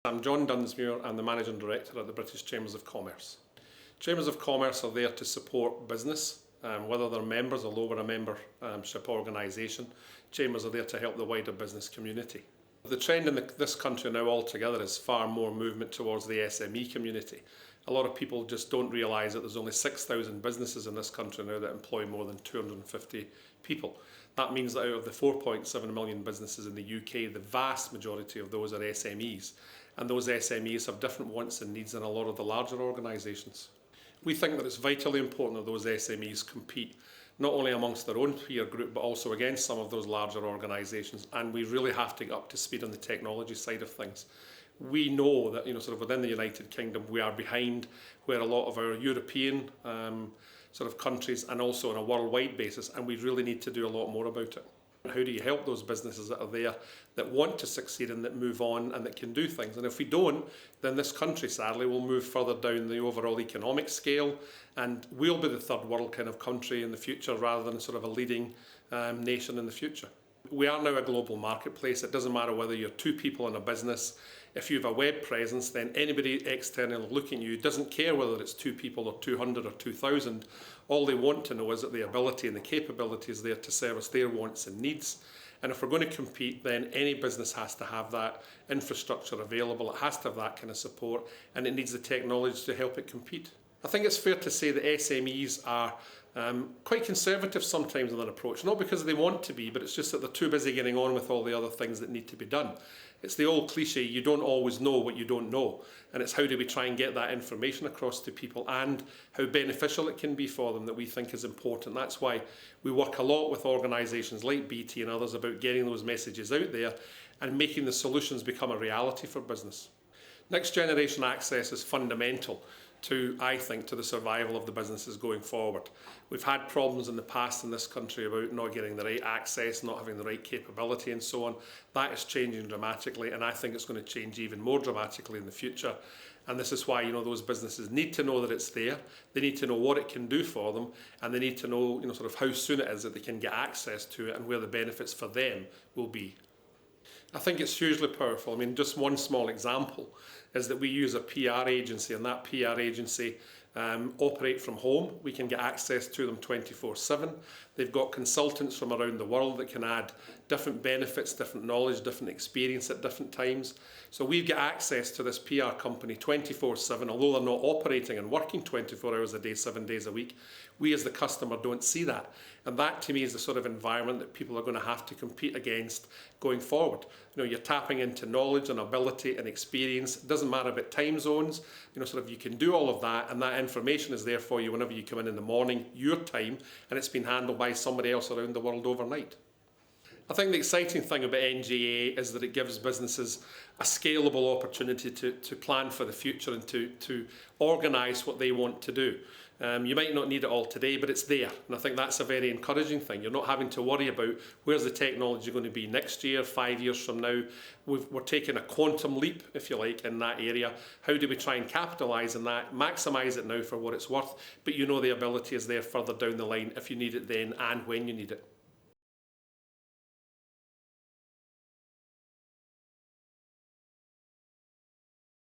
I'm John Dunsmure. I'm the Managing Director at the British Chambers of Commerce. Chambers of Commerce are there to support business, whether they're members or lower a membership organisation. Chambers are there to help the wider business community. The trend in this country now altogether is far more movement towards the SME community. A lot of people just don't realise that there's only 6,000 businesses in this country now that employ more than 250 people. That means that out of the 4.7 million businesses in the UK, the vast majority of those are SMEs. And those SMEs have different wants and needs than a lot of the larger organisations. We think that it's vitally important that those SMEs compete, not only amongst their own peer group, but also against some of those larger organisations. And we really have to get up to speed on the technology side of things. We know that, sort of within the United Kingdom, we are behind where a lot of our European sort of countries and also on a worldwide basis, and we really need to do a lot more about it. How do you help those businesses that are there, that want to succeed and that move on and that can do things? And if we don't, then this country, sadly, will move further down the overall economic scale, and we'll be the third world kind of country in the future rather than sort of a leading nation in the future. We are now a global marketplace. It doesn't matter whether you're two people in a business. If you have a web presence, then anybody externally looking at you doesn't care whether it's 2 people or 200 or 2,000. All they want to know is that the ability and the capability is there to service their wants and needs. And if we're going to compete, then any business has to have that infrastructure available. It has to have that kind of support, and it needs the technology to help it compete. I think it's fair to say that SMEs are quite conservative sometimes in their approach, not because they want to be, but it's just that they're too busy getting on with all the other things that need to be done. It's the old cliche, you don't always know what you don't know, and it's how do we try and get that information across to people and how beneficial it can be for them that we think is important. That's why we work a lot with organisations like BT and others about getting those messages out there and making the solutions become a reality for business. Next generation access is fundamental I think, to the survival of the businesses going forward. We've had problems in the past in this country about not getting the right access, not having the right capability and so on. That is changing dramatically, and I think it's going to change even more dramatically in the future. And this is why, those businesses need to know that it's there, they need to know what it can do for them, and they need to know, sort of how soon it is that they can get access to it and where the benefits for them will be. I think it's hugely powerful. Just one small example is that we use a PR agency, and that PR agency operate from home. We can get access to them 24/7. They've got consultants from around the world that can add different benefits, different knowledge, different experience at different times. So we get access to this PR company 24/7, although they're not operating and working 24 hours a day, 7 days a week. We as the customer don't see that. And that to me is the sort of environment that people are going to have to compete against going forward. You're tapping into knowledge and ability and experience. It doesn't matter about time zones. You can do all of that, and that information is there for you whenever you come in the morning, your time, and it's been handled by somebody else around the world overnight. I think the exciting thing about NGA is that it gives businesses a scalable opportunity to plan for the future and to organise what they want to do. You might not need it all today, but it's there. And I think that's a very encouraging thing. You're not having to worry about where's the technology going to be next year, 5 years from now. We're taking a quantum leap, if you like, in that area. How do we try and capitalise on that, maximise it now for what it's worth, but the ability is there further down the line if you need it then and when you need it.